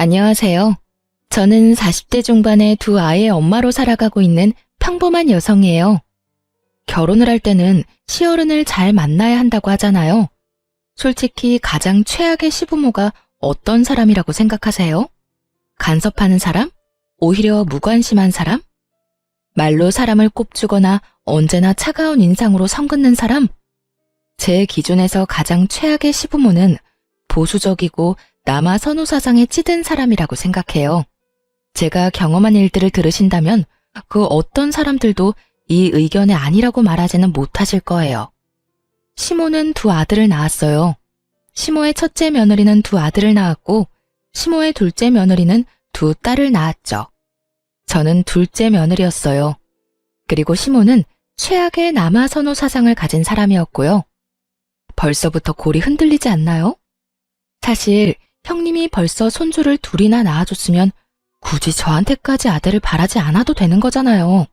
안녕하세요. 저는 40대 중반의 두 아이의 엄마로 살아가고 있는 평범한 여성이에요. 결혼을 할 때는 시어른을 잘 만나야 한다고 하잖아요. 솔직히 가장 최악의 시부모가 어떤 사람이라고 생각하세요? 간섭하는 사람? 오히려 무관심한 사람? 말로 사람을 꼽주거나 언제나 차가운 인상으로 성긋는 사람? 제 기준에서 가장 최악의 시부모는 보수적이고 남아 선호 사상에 찌든 사람이라고 생각해요. 제가 경험한 일들을 들으신다면 그 어떤 사람들도 이 의견에 아니라고 말하지는 못하실 거예요. 시모는 두 아들을 낳았어요. 시모의 첫째 며느리는 두 아들을 낳았고 시모의 둘째 며느리는 두 딸을 낳았죠. 저는 둘째 며느리였어요. 그리고 시모는 최악의 남아 선호 사상을 가진 사람이었고요. 벌써부터 골이 흔들리지 않나요? 사실 형님이 벌써 손주를 둘이나 낳아줬으면 굳이 저한테까지 아들을 바라지 않아도 되는 거잖아요.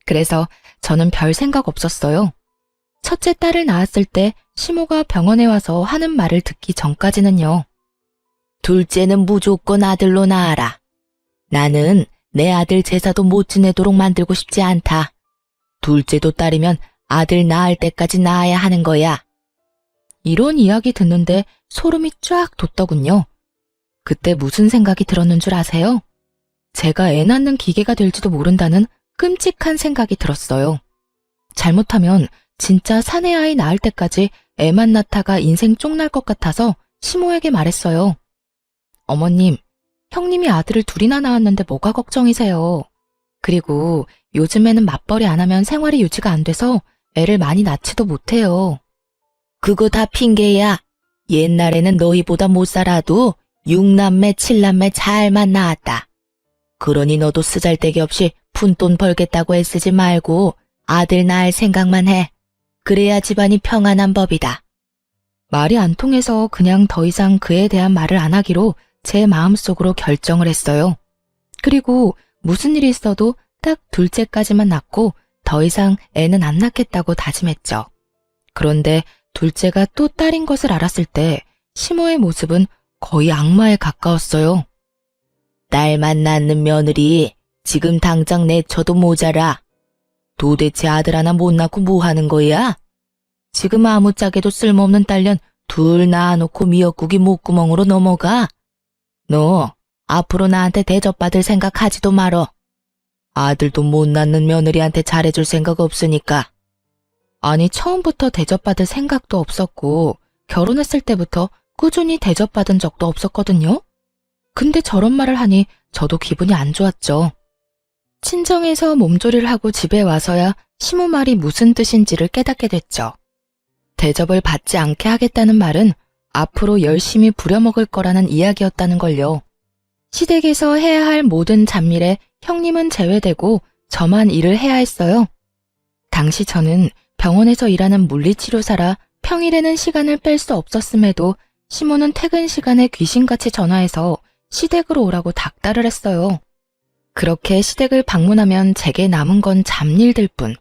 그래서 저는 별 생각 없었어요. 첫째 딸을 낳았을 때 시모가 병원에 와서 하는 말을 듣기 전까지는요. 둘째는 무조건 아들로 낳아라. 나는 내 아들 제사도 못 지내도록 만들고 싶지 않다. 둘째도 딸이면 아들 낳을 때까지 낳아야 하는 거야. 이런 이야기 듣는데 소름이 쫙 돋더군요. 그때 무슨 생각이 들었는 줄 아세요? 제가 애 낳는 기계가 될지도 모른다는 끔찍한 생각이 들었어요. 잘못하면 진짜 사내 아이 낳을 때까지 애만 낳다가 인생 쪽날 것 같아서 시모에게 말했어요. 어머님, 형님이 아들을 둘이나 낳았는데 뭐가 걱정이세요? 그리고 요즘에는 맞벌이 안 하면 생활이 유지가 안 돼서 애를 많이 낳지도 못해요. 그거 다 핑계야. 옛날에는 너희보다 못 살아도 6남매, 7남매 잘만 낳았다. 그러니 너도 쓰잘데기 없이 푼돈 벌겠다고 애쓰지 말고 아들 낳을 생각만 해. 그래야 집안이 평안한 법이다. 말이 안 통해서 그냥 더 이상 그에 대한 말을 안 하기로 제 마음속으로 결정을 했어요. 그리고 무슨 일이 있어도 딱 둘째까지만 낳고 더 이상 애는 안 낳겠다고 다짐했죠. 그런데 둘째가 또 딸인 것을 알았을 때 시모의 모습은 거의 악마에 가까웠어요. 딸만 낳는 며느리 지금 당장 내쳐도 모자라. 도대체 아들 하나 못 낳고 뭐 하는 거야? 지금 아무짝에도 쓸모없는 딸년 둘 낳아놓고 미역국이 목구멍으로 넘어가. 너 앞으로 나한테 대접받을 생각하지도 말어. 아들도 못 낳는 며느리한테 잘해줄 생각 없으니까. 아니, 처음부터 대접받을 생각도 없었고 결혼했을 때부터 꾸준히 대접받은 적도 없었거든요. 근데 저런 말을 하니 저도 기분이 안 좋았죠. 친정에서 몸조리를 하고 집에 와서야 시모 말이 무슨 뜻인지를 깨닫게 됐죠. 대접을 받지 않게 하겠다는 말은 앞으로 열심히 부려먹을 거라는 이야기였다는 걸요. 시댁에서 해야 할 모든 잡일에 형님은 제외되고 저만 일을 해야 했어요. 당시 저는 병원에서 일하는 물리치료사라 평일에는 시간을 뺄 수 없었음에도 시모는 퇴근 시간에 귀신같이 전화해서 시댁으로 오라고 닥달을 했어요. 그렇게 시댁을 방문하면 제게 남은 건 잡일들 뿐.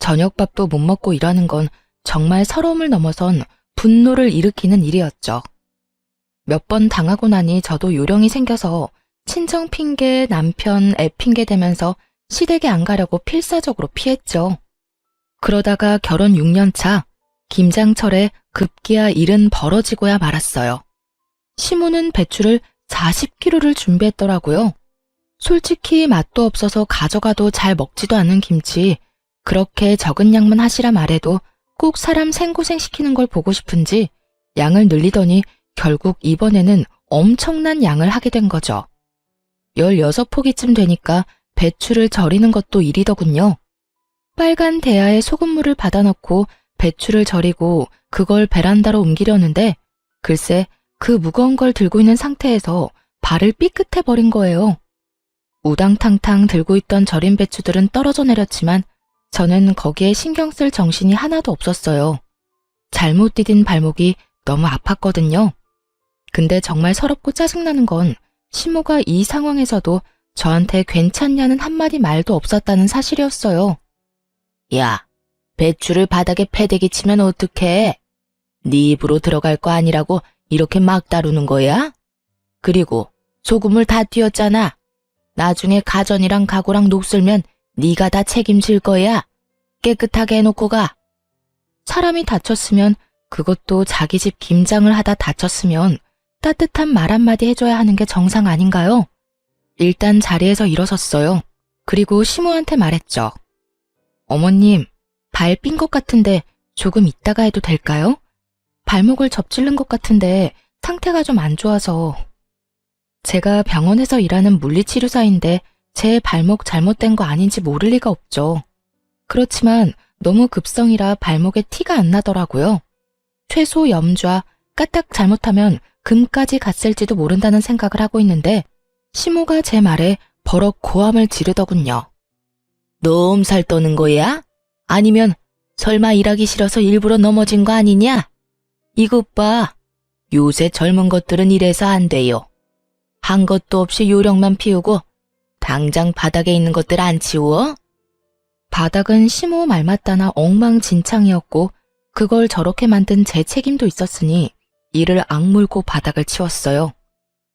저녁밥도 못 먹고 일하는 건 정말 서러움을 넘어선 분노를 일으키는 일이었죠. 몇 번 당하고 나니 저도 요령이 생겨서 친정 핑계, 남편, 애 핑계 대면서 시댁에 안 가려고 필사적으로 피했죠. 그러다가 결혼 6년 차 김장철에 급기야 일은 벌어지고야 말았어요. 시모는 배추를 40kg를 준비했더라고요. 솔직히 맛도 없어서 가져가도 잘 먹지도 않는 김치, 그렇게 적은 양만 하시라 말해도 꼭 사람 생고생시키는 걸 보고 싶은지 양을 늘리더니 결국 이번에는 엄청난 양을 하게 된 거죠. 16포기쯤 되니까 배추를 절이는 것도 일이더군요. 빨간 대야에 소금물을 받아넣고 배추를 절이고 그걸 베란다로 옮기려는데 글쎄 그 무거운 걸 들고 있는 상태에서 발을 삐끗해버린 거예요. 우당탕탕 들고 있던 절인 배추들은 떨어져 내렸지만 저는 거기에 신경 쓸 정신이 하나도 없었어요. 잘못 디딘 발목이 너무 아팠거든요. 근데 정말 서럽고 짜증나는 건 시모가 이 상황에서도 저한테 괜찮냐는 한마디 말도 없었다는 사실이었어요. 야, 배추를 바닥에 패대기 치면 어떡해? 네 입으로 들어갈 거 아니라고 이렇게 막 다루는 거야? 그리고 소금물 다 튀었잖아. 나중에 가전이랑 가구랑 녹슬면 네가 다 책임질 거야. 깨끗하게 해놓고 가. 사람이 다쳤으면, 그것도 자기 집 김장을 하다 다쳤으면 따뜻한 말 한마디 해줘야 하는 게 정상 아닌가요? 일단 자리에서 일어섰어요. 그리고 시모한테 말했죠. 어머님, 발 삔 것 같은데 조금 이따가 해도 될까요? 발목을 접질른 것 같은데 상태가 좀 안 좋아서. 제가 병원에서 일하는 물리치료사인데 제 발목 잘못된 거 아닌지 모를 리가 없죠. 그렇지만 너무 급성이라 발목에 티가 안 나더라고요. 최소 염좌, 까딱 잘못하면 금까지 갔을지도 모른다는 생각을 하고 있는데 시모가 제 말에 버럭 고함을 지르더군요. 너 엄살 떠는 거야? 아니면 설마 일하기 싫어서 일부러 넘어진 거 아니냐? 이것 봐. 요새 젊은 것들은 이래서 안 돼요. 한 것도 없이 요령만 피우고 당장 바닥에 있는 것들 안 치워? 바닥은 시모 말 맞다나 엉망진창이었고 그걸 저렇게 만든 제 책임도 있었으니 이를 악물고 바닥을 치웠어요.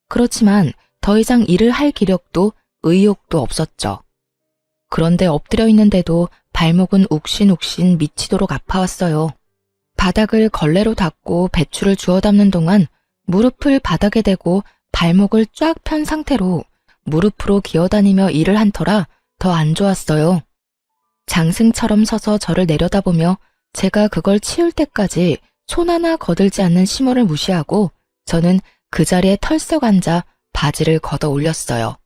그렇지만 더 이상 일을 할 기력도 의욕도 없었죠. 그런데 엎드려 있는데도 발목은 욱신욱신 미치도록 아파왔어요. 바닥을 걸레로 닦고 배추를 주워 담는 동안 무릎을 바닥에 대고 발목을 쫙 편 상태로 무릎으로 기어다니며 일을 한 터라 더 안 좋았어요. 장승처럼 서서 저를 내려다보며 제가 그걸 치울 때까지 손 하나 거들지 않는 시모를 무시하고 저는 그 자리에 털썩 앉아 바지를 걷어 올렸어요.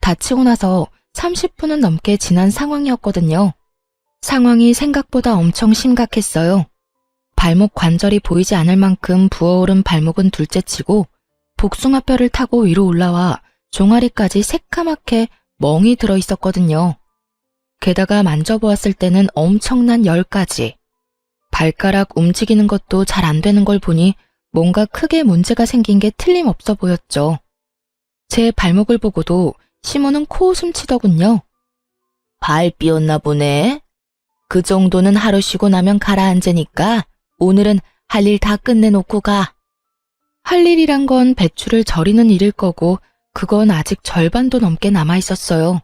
다치고 나서 30분은 넘게 지난 상황이었거든요. 상황이 생각보다 엄청 심각했어요. 발목 관절이 보이지 않을 만큼 부어오른 발목은 둘째치고 복숭아뼈를 타고 위로 올라와 종아리까지 새까맣게 멍이 들어 있었거든요. 게다가 만져보았을 때는 엄청난 열까지. 발가락 움직이는 것도 잘 안 되는 걸 보니 뭔가 크게 문제가 생긴 게 틀림없어 보였죠. 제 발목을 보고도 시모는 코웃음 치더군요. 발 삐었나 보네. 그 정도는 하루 쉬고 나면 가라앉으니까 오늘은 할 일 다 끝내놓고 가. 할 일이란 건 배추를 절이는 일일 거고 그건 아직 절반도 넘게 남아있었어요.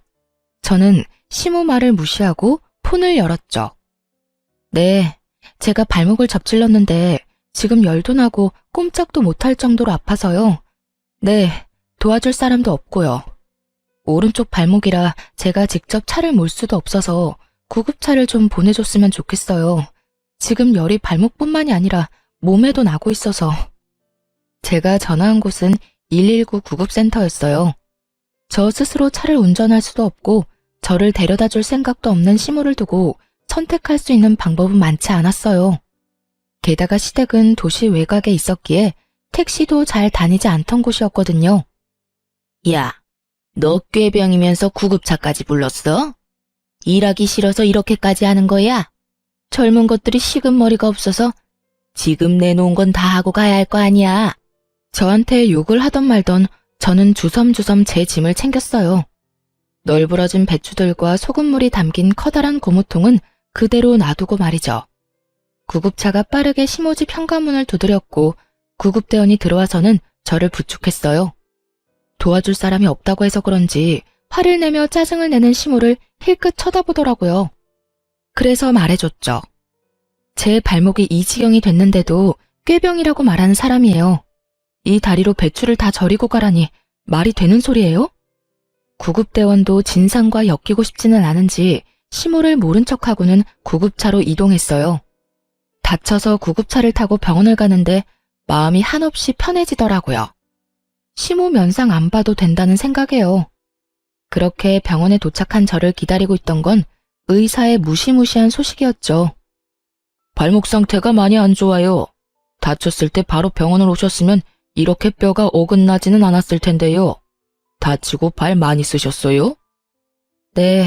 저는 시모 말을 무시하고 폰을 열었죠. 네, 제가 발목을 접질렀는데 지금 열도 나고 꼼짝도 못할 정도로 아파서요. 네, 도와줄 사람도 없고요. 오른쪽 발목이라 제가 직접 차를 몰 수도 없어서 구급차를 좀 보내줬으면 좋겠어요. 지금 열이 발목뿐만이 아니라 몸에도 나고 있어서. 제가 전화한 곳은 119 구급센터였어요. 저 스스로 차를 운전할 수도 없고 저를 데려다 줄 생각도 없는 시모를 두고 선택할 수 있는 방법은 많지 않았어요. 게다가 시댁은 도시 외곽에 있었기에 택시도 잘 다니지 않던 곳이었거든요. 야, 너 꾀병이면서 구급차까지 불렀어? 일하기 싫어서 이렇게까지 하는 거야? 젊은 것들이 식은 머리가 없어서 지금 내놓은 건 다 하고 가야 할 거 아니야. 저한테 욕을 하던 말던 저는 주섬주섬 제 짐을 챙겼어요. 널브러진 배추들과 소금물이 담긴 커다란 고무통은 그대로 놔두고 말이죠. 구급차가 빠르게 시모집 현관문을 두드렸고 구급대원이 들어와서는 저를 부축했어요. 도와줄 사람이 없다고 해서 그런지 화를 내며 짜증을 내는 시모를 힐끗 쳐다보더라고요. 그래서 말해줬죠. 제 발목이 이 지경이 됐는데도 꾀병이라고 말하는 사람이에요. 이 다리로 배추를 다 절이고 가라니 말이 되는 소리예요? 구급대원도 진상과 엮이고 싶지는 않은지 시모를 모른 척하고는 구급차로 이동했어요. 다쳐서 구급차를 타고 병원을 가는데 마음이 한없이 편해지더라고요. 시모 면상 안 봐도 된다는 생각이에요. 그렇게 병원에 도착한 저를 기다리고 있던 건 의사의 무시무시한 소식이었죠. 발목 상태가 많이 안 좋아요. 다쳤을 때 바로 병원을 오셨으면 이렇게 뼈가 어긋나지는 않았을 텐데요. 다치고 발 많이 쓰셨어요? 네,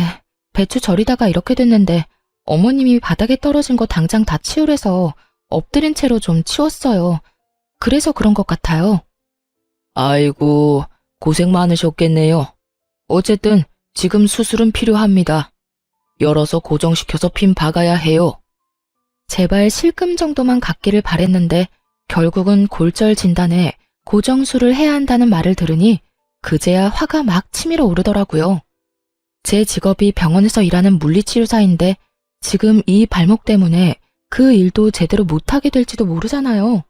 배추 절이다가 이렇게 됐는데 어머님이 바닥에 떨어진 거 당장 다 치우래서 엎드린 채로 좀 치웠어요. 그래서 그런 것 같아요. 아이고, 고생 많으셨겠네요. 어쨌든 지금 수술은 필요합니다. 열어서 고정시켜서 핀 박아야 해요. 제발 실금 정도만 갖기를 바랬는데 결국은 골절 진단에 고정술을 해야 한다는 말을 들으니 그제야 화가 막 치밀어 오르더라고요. 제 직업이 병원에서 일하는 물리치료사인데 지금 이 발목 때문에 그 일도 제대로 못하게 될지도 모르잖아요.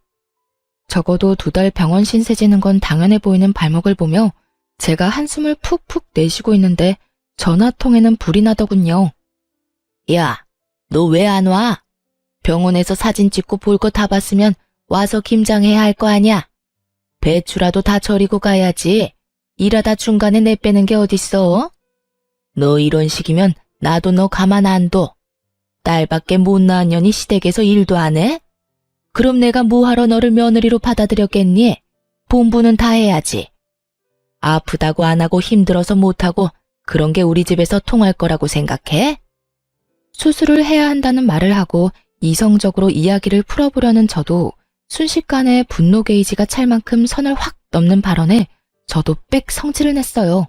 적어도 2달 병원 신세 지는 건 당연해 보이는 발목을 보며 제가 한숨을 푹푹 내쉬고 있는데 전화통에는 불이 나더군요. 야, 너 왜 안 와? 병원에서 사진 찍고 볼 거 다 봤으면 와서 김장해야 할 거 아냐? 배추라도 다 절이고 가야지. 일하다 중간에 내빼는 게 어딨어? 너 이런 식이면 나도 너 가만 안 둬. 딸밖에 못 낳은 년이 시댁에서 일도 안 해? 그럼 내가 뭐하러 너를 며느리로 받아들였겠니? 본부는 다 해야지. 아프다고 안 하고 힘들어서 못하고 그런 게 우리 집에서 통할 거라고 생각해? 수술을 해야 한다는 말을 하고 이성적으로 이야기를 풀어보려는 저도 순식간에 분노 게이지가 찰 만큼 선을 확 넘는 발언에 저도 빽 성질을 냈어요.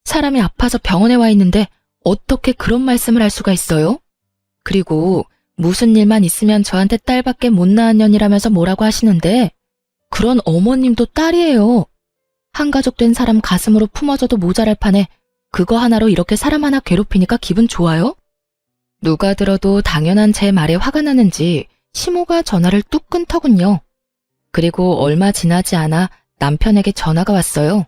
사람이 아파서 병원에 와 있는데 어떻게 그런 말씀을 할 수가 있어요? 그리고 무슨 일만 있으면 저한테 딸밖에 못 낳은 년이라면서 뭐라고 하시는데 그런 어머님도 딸이에요. 한가족 된 사람 가슴으로 품어줘도 모자랄 판에 그거 하나로 이렇게 사람 하나 괴롭히니까 기분 좋아요? 누가 들어도 당연한 제 말에 화가 나는지 시모가 전화를 뚝 끊더군요. 그리고 얼마 지나지 않아 남편에게 전화가 왔어요.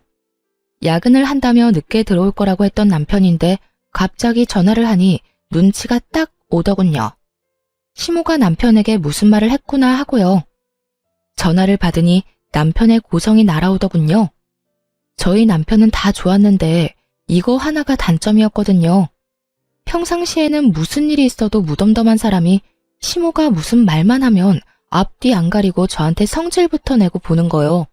야근을 한다며 늦게 들어올 거라고 했던 남편인데 갑자기 전화를 하니 눈치가 딱 오더군요. 시모가 남편에게 무슨 말을 했구나 하고요. 전화를 받으니 남편의 고성이 날아오더군요. 저희 남편은 다 좋았는데 이거 하나가 단점이었거든요. 평상시에는 무슨 일이 있어도 무덤덤한 사람이 시모가 무슨 말만 하면 앞뒤 안 가리고 저한테 성질부터 내고 보는 거요.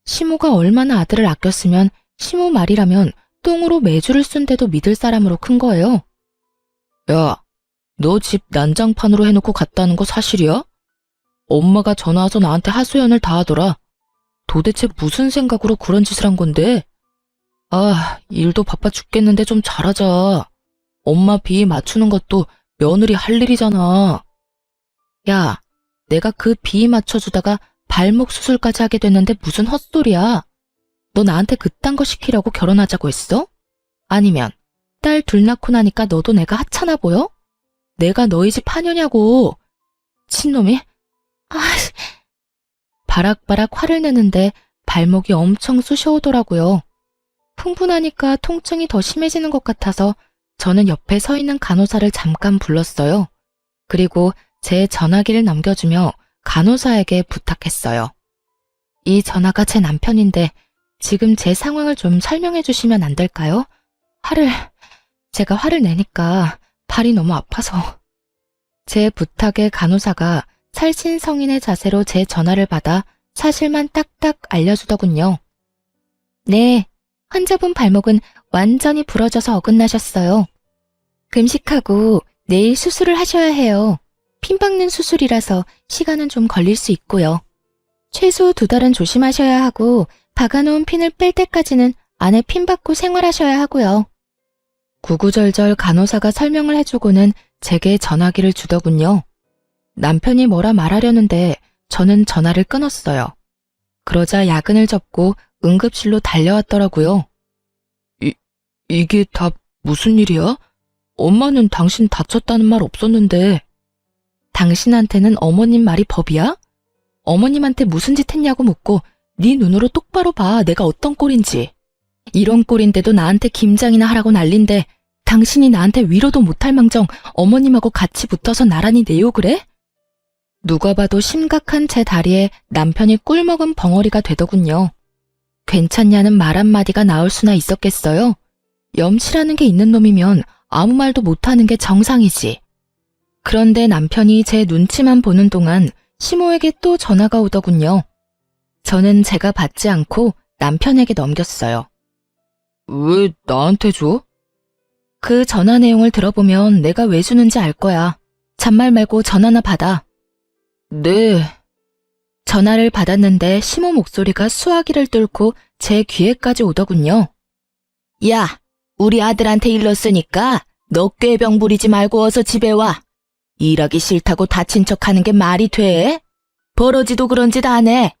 시모가 얼마나 아들을 아꼈으면 시모 말이라면 똥으로 매주를 쓴데도 믿을 사람으로 큰 거예요. 야, 너 집 난장판으로 해놓고 갔다는 거 사실이야? 엄마가 전화 와서 나한테 하소연을 다 하더라. 도대체 무슨 생각으로 그런 짓을 한 건데? 아, 일도 바빠 죽겠는데 좀 잘하자. 엄마 비 맞추는 것도 며느리 할 일이잖아. 야, 내가 그 비 맞춰주다가 발목 수술까지 하게 됐는데 무슨 헛소리야. 너 나한테 그딴 거 시키려고 결혼하자고 했어? 아니면 딸 둘 낳고 나니까 너도 내가 하찮아 보여? 내가 너희 집 하녀냐고. 친놈이? 아, 바락바락 화를 내는데 발목이 엄청 쑤셔오더라고요. 흥분하니까 통증이 더 심해지는 것 같아서 저는 옆에 서 있는 간호사를 잠깐 불렀어요. 그리고 제 전화기를 넘겨주며 간호사에게 부탁했어요. 이 전화가 제 남편인데 지금 제 상황을 좀 설명해 주시면 안 될까요? 제가 화를 내니까 발이 너무 아파서. 제 부탁에 간호사가 살신성인의 자세로 제 전화를 받아 사실만 딱딱 알려주더군요. 네, 환자분 발목은 완전히 부러져서 어긋나셨어요. 금식하고 내일 수술을 하셔야 해요. 핀 박는 수술이라서 시간은 좀 걸릴 수 있고요. 최소 2달은 조심하셔야 하고 박아놓은 핀을 뺄 때까지는 안에 핀 박고 생활하셔야 하고요. 구구절절 간호사가 설명을 해주고는 제게 전화기를 주더군요. 남편이 뭐라 말하려는데 저는 전화를 끊었어요. 그러자 야근을 접고 응급실로 달려왔더라고요. 이게 다 무슨 일이야? 엄마는 당신 다쳤다는 말 없었는데. 당신한테는 어머님 말이 법이야? 어머님한테 무슨 짓 했냐고 묻고 네 눈으로 똑바로 봐. 내가 어떤 꼴인지. 이런 꼴인데도 나한테 김장이나 하라고 난린데 당신이 나한테 위로도 못할 망정 어머님하고 같이 붙어서 나란히 내욕을 해? 누가 봐도 심각한 제 다리에 남편이 꿀먹은 벙어리가 되더군요. 괜찮냐는 말 한마디가 나올 수나 있었겠어요? 염치라는 게 있는 놈이면 아무 말도 못하는 게 정상이지. 그런데 남편이 제 눈치만 보는 동안 시모에게 또 전화가 오더군요. 저는 제가 받지 않고 남편에게 넘겼어요. 왜 나한테 줘? 그 전화 내용을 들어보면 내가 왜 주는지 알 거야. 잔말 말고 전화나 받아. 네. 전화를 받았는데 시모 목소리가 수화기를 뚫고 제 귀에까지 오더군요. 야, 우리 아들한테 일렀으니까 너 꾀병 부리지 말고 어서 집에 와. 일하기 싫다고 다친 척하는 게 말이 돼? 버러지도 그런 짓 안 해.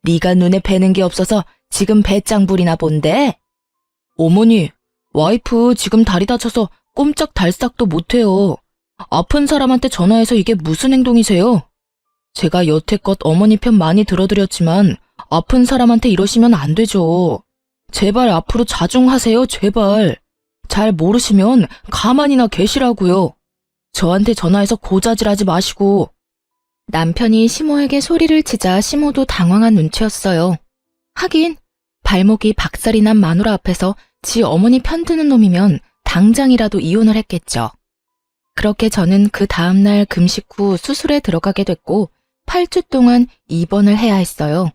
네가 눈에 뵈는 게 없어서 지금 배짱 부리나 본데? 어머니, 와이프 지금 다리 다쳐서 꼼짝달싹도 못해요. 아픈 사람한테 전화해서 이게 무슨 행동이세요? 제가 여태껏 어머니 편 많이 들어드렸지만 아픈 사람한테 이러시면 안 되죠. 제발 앞으로 자중하세요, 제발. 잘 모르시면 가만히나 계시라고요. 저한테 전화해서 고자질하지 마시고. 남편이 시모에게 소리를 치자 시모도 당황한 눈치였어요. 하긴 발목이 박살이 난 마누라 앞에서 지 어머니 편드는 놈이면 당장이라도 이혼을 했겠죠. 그렇게 저는 그 다음날 금식 후 수술에 들어가게 됐고 8주 동안 입원을 해야 했어요.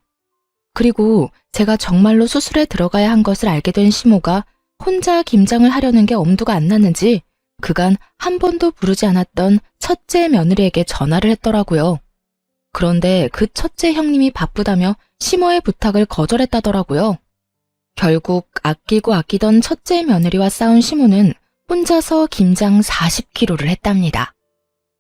그리고 제가 정말로 수술에 들어가야 한 것을 알게 된 시모가 혼자 김장을 하려는 게 엄두가 안 났는지 그간 한 번도 부르지 않았던 첫째 며느리에게 전화를 했더라고요. 그런데 그 첫째 형님이 바쁘다며 시모의 부탁을 거절했다더라고요. 결국 아끼고 아끼던 첫째 며느리와 싸운 시모는 혼자서 김장 40kg를 했답니다.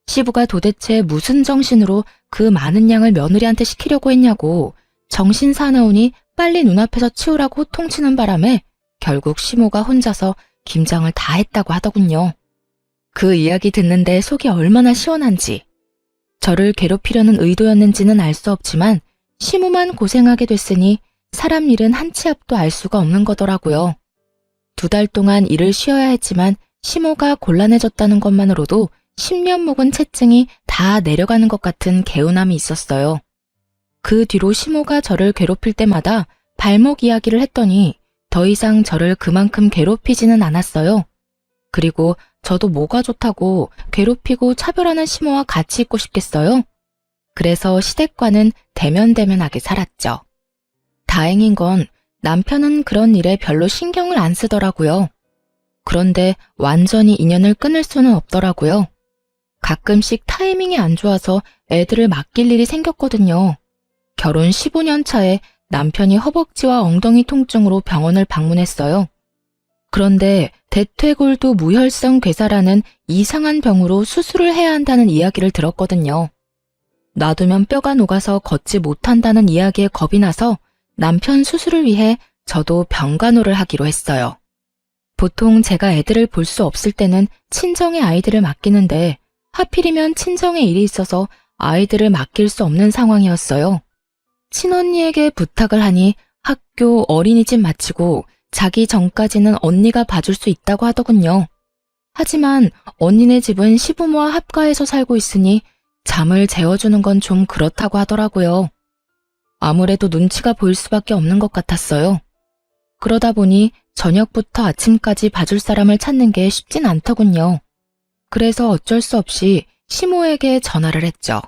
시부가 도대체 무슨 정신으로 그 많은 양을 며느리한테 시키려고 했냐고 정신 사나우니 빨리 눈앞에서 치우라고 호통치는 바람에 결국 시모가 혼자서 김장을 다 했다고 하더군요. 그 이야기 듣는데 속이 얼마나 시원한지. 저를 괴롭히려는 의도였는지는 알 수 없지만 시모만 고생하게 됐으니 사람 일은 한 치 앞도 알 수가 없는 거더라고요. 2달 동안 일을 쉬어야 했지만 시모가 곤란해졌다는 것만으로도 10년 묵은 체증이 다 내려가는 것 같은 개운함이 있었어요. 그 뒤로 시모가 저를 괴롭힐 때마다 발목 이야기를 했더니 더 이상 저를 그만큼 괴롭히지는 않았어요. 그리고 저도 뭐가 좋다고 괴롭히고 차별하는 시모와 같이 있고 싶겠어요? 그래서 시댁과는 대면대면하게 살았죠. 다행인 건 남편은 그런 일에 별로 신경을 안 쓰더라고요. 그런데 완전히 인연을 끊을 수는 없더라고요. 가끔씩 타이밍이 안 좋아서 애들을 맡길 일이 생겼거든요. 결혼 15년 차에 남편이 허벅지와 엉덩이 통증으로 병원을 방문했어요. 그런데 대퇴골두 무혈성 괴사라는 이상한 병으로 수술을 해야 한다는 이야기를 들었거든요. 놔두면 뼈가 녹아서 걷지 못한다는 이야기에 겁이 나서 남편 수술을 위해 저도 병간호를 하기로 했어요. 보통 제가 애들을 볼 수 없을 때는 친정의 아이들을 맡기는데 하필이면 친정에 일이 있어서 아이들을 맡길 수 없는 상황이었어요. 친언니에게 부탁을 하니 학교 어린이집 마치고 자기 전까지는 언니가 봐줄 수 있다고 하더군요. 하지만 언니네 집은 시부모와 합가해서 살고 있으니 잠을 재워주는 건 좀 그렇다고 하더라고요. 아무래도 눈치가 보일 수밖에 없는 것 같았어요. 그러다 보니 저녁부터 아침까지 봐줄 사람을 찾는 게 쉽진 않더군요. 그래서 어쩔 수 없이 시모에게 전화를 했죠.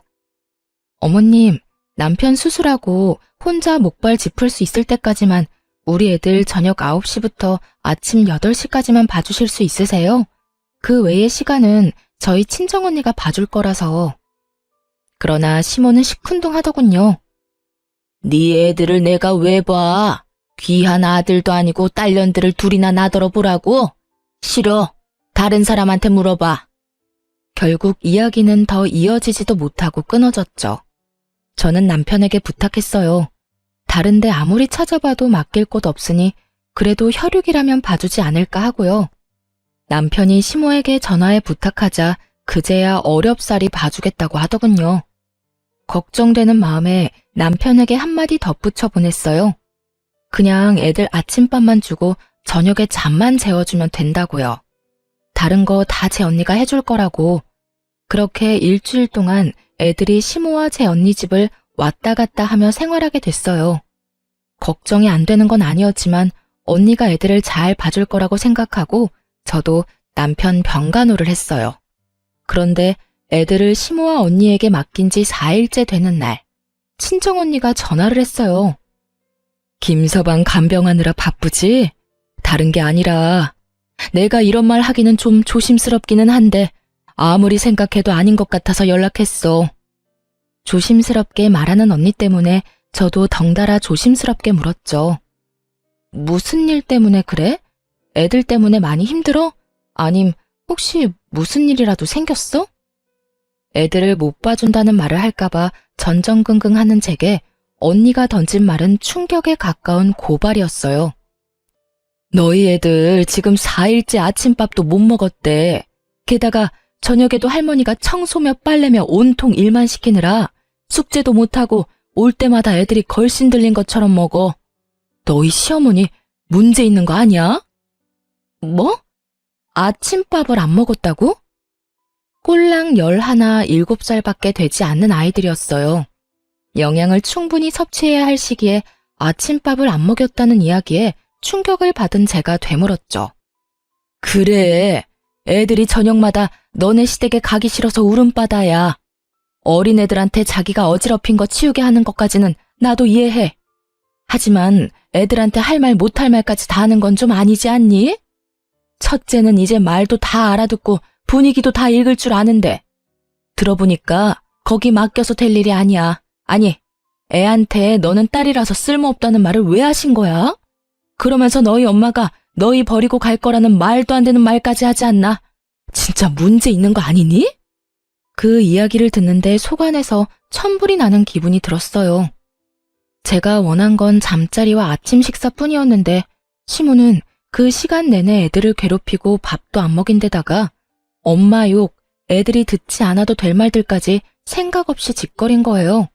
어머님, 남편 수술하고 혼자 목발 짚을 수 있을 때까지만 우리 애들 저녁 9시부터 아침 8시까지만 봐주실 수 있으세요? 그 외의 시간은 저희 친정언니가 봐줄 거라서. 그러나 시모는 시큰둥하더군요. 네 애들을 내가 왜 봐? 귀한 아들도 아니고 딸년들을 둘이나 나더러 보라고? 싫어. 다른 사람한테 물어봐. 결국 이야기는 더 이어지지도 못하고 끊어졌죠. 저는 남편에게 부탁했어요. 다른데 아무리 찾아봐도 맡길 곳 없으니 그래도 혈육이라면 봐주지 않을까 하고요. 남편이 시모에게 전화해 부탁하자 그제야 어렵사리 봐주겠다고 하더군요. 걱정되는 마음에 남편에게 한마디 덧붙여 보냈어요. 그냥 애들 아침밥만 주고 저녁에 잠만 재워주면 된다고요. 다른 거 다 제 언니가 해줄 거라고. 그렇게 일주일 동안 애들이 시모와 제 언니 집을 왔다 갔다 하며 생활하게 됐어요. 걱정이 안 되는 건 아니었지만 언니가 애들을 잘 봐줄 거라고 생각하고 저도 남편 병간호를 했어요. 그런데 애들을 시모와 언니에게 맡긴 지 4일째 되는 날, 친정언니가 전화를 했어요. 김서방 간병하느라 바쁘지? 다른 게 아니라 내가 이런 말 하기는 좀 조심스럽기는 한데 아무리 생각해도 아닌 것 같아서 연락했어. 조심스럽게 말하는 언니 때문에 저도 덩달아 조심스럽게 물었죠. 무슨 일 때문에 그래? 애들 때문에 많이 힘들어? 아님 혹시 무슨 일이라도 생겼어? 애들을 못 봐준다는 말을 할까봐 전전긍긍하는 제게 언니가 던진 말은 충격에 가까운 고발이었어요. 너희 애들 지금 4일째 아침밥도 못 먹었대. 게다가 저녁에도 할머니가 청소며 빨래며 온통 일만 시키느라 숙제도 못하고 올 때마다 애들이 걸신 들린 것처럼 먹어. 너희 시어머니 문제 있는 거 아니야? 뭐? 아침밥을 안 먹었다고? 꼴랑 11, 7살밖에 되지 않는 아이들이었어요. 영양을 충분히 섭취해야 할 시기에 아침밥을 안 먹였다는 이야기에 충격을 받은 제가 되물었죠. 그래, 애들이 저녁마다 너네 시댁에 가기 싫어서 울음바다야. 어린애들한테 자기가 어지럽힌 거 치우게 하는 것까지는 나도 이해해. 하지만 애들한테 할 말 못할 말까지 다 하는 건 좀 아니지 않니? 첫째는 이제 말도 다 알아듣고 분위기도 다 읽을 줄 아는데 들어보니까 거기 맡겨서 될 일이 아니야. 아니, 애한테 너는 딸이라서 쓸모없다는 말을 왜 하신 거야? 그러면서 너희 엄마가 너희 버리고 갈 거라는 말도 안 되는 말까지 하지 않나? 진짜 문제 있는 거 아니니? 그 이야기를 듣는데 속 안에서 천불이 나는 기분이 들었어요. 제가 원한 건 잠자리와 아침 식사뿐이었는데 시모는 그 시간 내내 애들을 괴롭히고 밥도 안 먹인 데다가 엄마 욕, 애들이 듣지 않아도 될 말들까지 생각 없이 짓거린 거예요.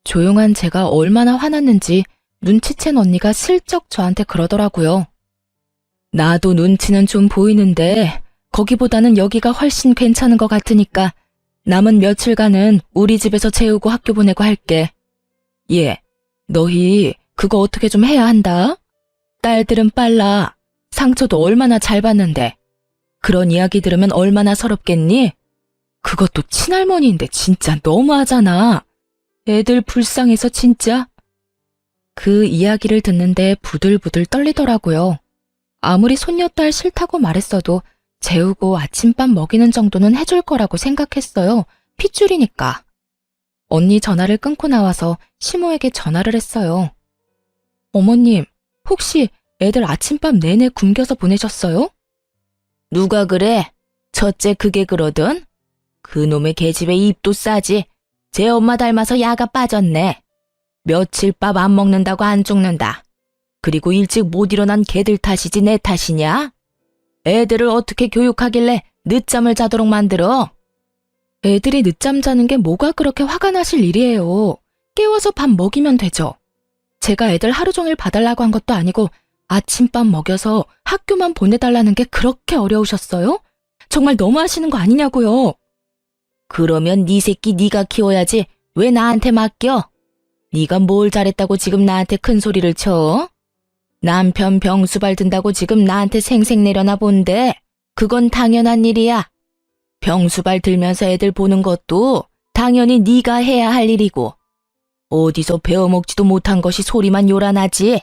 조용한 제가 얼마나 화났는지 눈치챈 언니가 슬쩍 저한테 그러더라고요. 나도 눈치는 좀 보이는데 거기보다는 여기가 훨씬 괜찮은 것 같으니까 남은 며칠간은 우리 집에서 재우고 학교 보내고 할게. 예, 너희 그거 어떻게 좀 해야 한다. 딸들은 빨라. 상처도 얼마나 잘 받는데. 그런 이야기 들으면 얼마나 서럽겠니? 그것도 친할머니인데 진짜 너무하잖아. 애들 불쌍해서 진짜. 그 이야기를 듣는데 부들부들 떨리더라고요. 아무리 손녀딸 싫다고 말했어도 재우고 아침밥 먹이는 정도는 해줄 거라고 생각했어요. 핏줄이니까. 언니 전화를 끊고 나와서 시모에게 전화를 했어요. 어머님, 혹시 애들 아침밥 내내 굶겨서 보내셨어요? 누가 그래? 첫째 그게 그러든? 그놈의 계집애 입도 싸지. 제 엄마 닮아서 야가 빠졌네. 며칠 밥 안 먹는다고 안 죽는다. 그리고 일찍 못 일어난 걔들 탓이지 내 탓이냐? 애들을 어떻게 교육하길래 늦잠을 자도록 만들어? 애들이 늦잠 자는 게 뭐가 그렇게 화가 나실 일이에요. 깨워서 밥 먹이면 되죠. 제가 애들 하루 종일 봐달라고 한 것도 아니고 아침밥 먹여서 학교만 보내달라는 게 그렇게 어려우셨어요? 정말 너무하시는 거 아니냐고요. 그러면 네 새끼 네가 키워야지 왜 나한테 맡겨? 네가 뭘 잘했다고 지금 나한테 큰 소리를 쳐? 남편 병수발 든다고 지금 나한테 생색 내려나 본데 그건 당연한 일이야. 병수발 들면서 애들 보는 것도 당연히 네가 해야 할 일이고 어디서 배워먹지도 못한 것이 소리만 요란하지.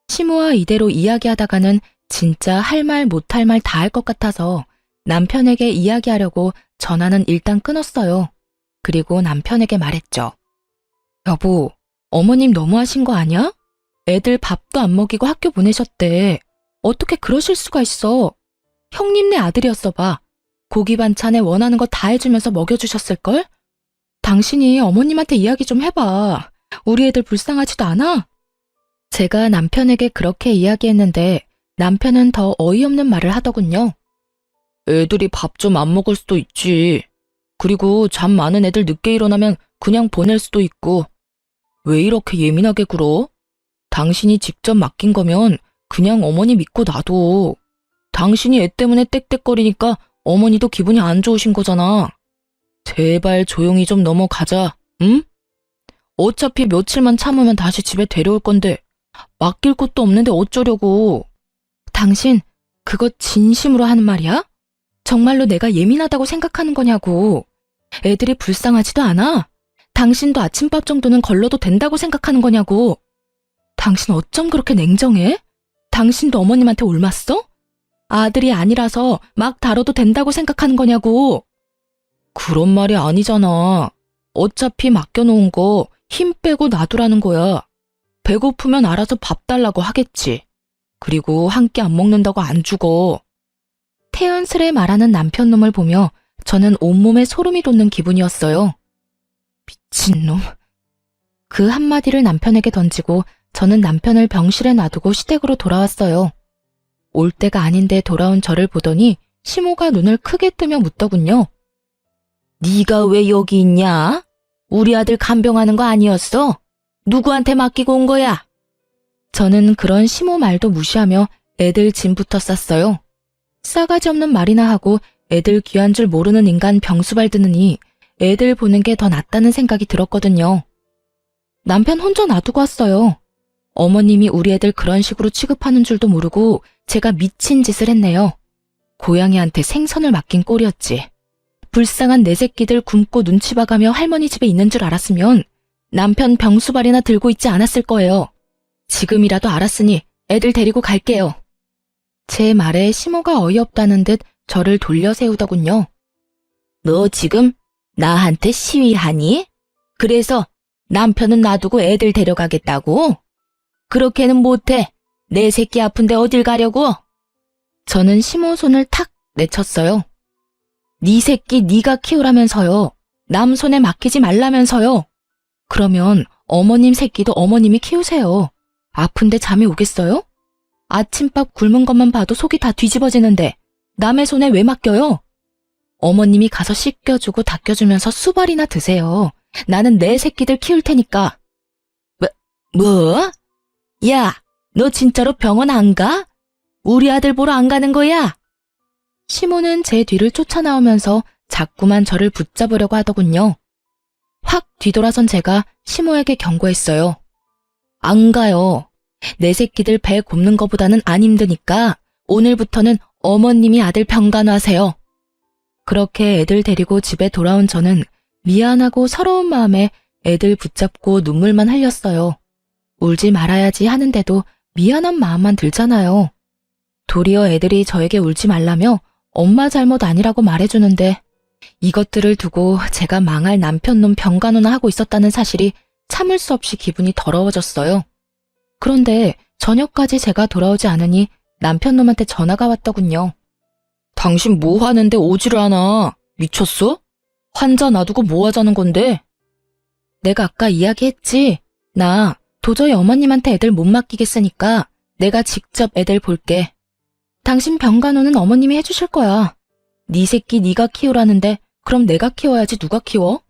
시모와 이대로 이야기하다가는 진짜 할 말 못할 말 다 할 것 같아서 남편에게 이야기하려고 전화는 일단 끊었어요. 그리고 남편에게 말했죠. 여보, 어머님 너무하신 거 아니야? 애들 밥도 안 먹이고 학교 보내셨대. 어떻게 그러실 수가 있어. 형님네 아들이었어 봐. 고기 반찬에 원하는 거 다 해주면서 먹여주셨을걸? 당신이 어머님한테 이야기 좀 해봐. 우리 애들 불쌍하지도 않아? 제가 남편에게 그렇게 이야기했는데 남편은 더 어이없는 말을 하더군요. 애들이 밥 좀 안 먹을 수도 있지. 그리고 잠 많은 애들 늦게 일어나면 그냥 보낼 수도 있고. 왜 이렇게 예민하게 굴어? 당신이 직접 맡긴 거면 그냥 어머니 믿고 놔둬. 당신이 애 때문에 떽떽거리니까 어머니도 기분이 안 좋으신 거잖아. 제발 조용히 좀 넘어가자, 응? 어차피 며칠만 참으면 다시 집에 데려올 건데 맡길 곳도 없는데 어쩌려고. 당신 그거 진심으로 하는 말이야? 정말로 내가 예민하다고 생각하는 거냐고. 애들이 불쌍하지도 않아? 당신도 아침밥 정도는 걸러도 된다고 생각하는 거냐고. 당신 어쩜 그렇게 냉정해? 당신도 어머님한테 옮았어? 아들이 아니라서 막 다뤄도 된다고 생각하는 거냐고. 그런 말이 아니잖아. 어차피 맡겨놓은 거 힘 빼고 놔두라는 거야. 배고프면 알아서 밥 달라고 하겠지. 그리고 한 끼 안 먹는다고 안 죽어. 태연스레 말하는 남편놈을 보며 저는 온몸에 소름이 돋는 기분이었어요. 미친놈. 그 한마디를 남편에게 던지고 저는 남편을 병실에 놔두고 시댁으로 돌아왔어요. 올 때가 아닌데 돌아온 저를 보더니 시모가 눈을 크게 뜨며 묻더군요. 네가 왜 여기 있냐? 우리 아들 간병하는 거 아니었어? 누구한테 맡기고 온 거야? 저는 그런 시모 말도 무시하며 애들 짐부터 쌌어요. 싸가지 없는 말이나 하고 애들 귀한 줄 모르는 인간 병수발 드느니 애들 보는 게 더 낫다는 생각이 들었거든요. 남편 혼자 놔두고 왔어요. 어머님이 우리 애들 그런 식으로 취급하는 줄도 모르고 제가 미친 짓을 했네요. 고양이한테 생선을 맡긴 꼴이었지. 불쌍한 내 새끼들 굶고 눈치 봐가며 할머니 집에 있는 줄 알았으면 남편 병수발이나 들고 있지 않았을 거예요. 지금이라도 알았으니 애들 데리고 갈게요. 제 말에 시모가 어이없다는 듯 저를 돌려 세우더군요. 너 지금 나한테 시위하니? 그래서 남편은 놔두고 애들 데려가겠다고? 그렇게는 못해. 내 새끼 아픈데 어딜 가려고? 저는 시모 손을 탁 내쳤어요. 네 새끼 네가 키우라면서요. 남 손에 맡기지 말라면서요. 그러면 어머님 새끼도 어머님이 키우세요. 아픈데 잠이 오겠어요? 아침밥 굶은 것만 봐도 속이 다 뒤집어지는데 남의 손에 왜 맡겨요? 어머님이 가서 씻겨주고 닦여주면서 수발이나 드세요. 나는 내 새끼들 키울 테니까. 뭐? 야, 너 진짜로 병원 안 가? 우리 아들 보러 안 가는 거야? 시모는 제 뒤를 쫓아나오면서 자꾸만 저를 붙잡으려고 하더군요. 확 뒤돌아선 제가 시모에게 경고했어요. 안 가요. 내 새끼들 배 굽는 거보다는 안 힘드니까 오늘부터는 어머님이 아들 병간호하세요. 그렇게 애들 데리고 집에 돌아온 저는 미안하고 서러운 마음에 애들 붙잡고 눈물만 흘렸어요. 울지 말아야지 하는데도 미안한 마음만 들잖아요. 도리어 애들이 저에게 울지 말라며 엄마 잘못 아니라고 말해주는데 이것들을 두고 제가 망할 남편놈 병간호나 하고 있었다는 사실이 참을 수 없이 기분이 더러워졌어요. 그런데 저녁까지 제가 돌아오지 않으니 남편놈한테 전화가 왔더군요. 당신 뭐 하는데 오지를 않아? 미쳤어? 환자 놔두고 뭐 하자는 건데? 내가 아까 이야기했지. 나 도저히 어머님한테 애들 못 맡기겠으니까 내가 직접 애들 볼게. 당신 병간호는 어머님이 해주실 거야. 네 새끼 네가 키우라는데 그럼 내가 키워야지 누가 키워?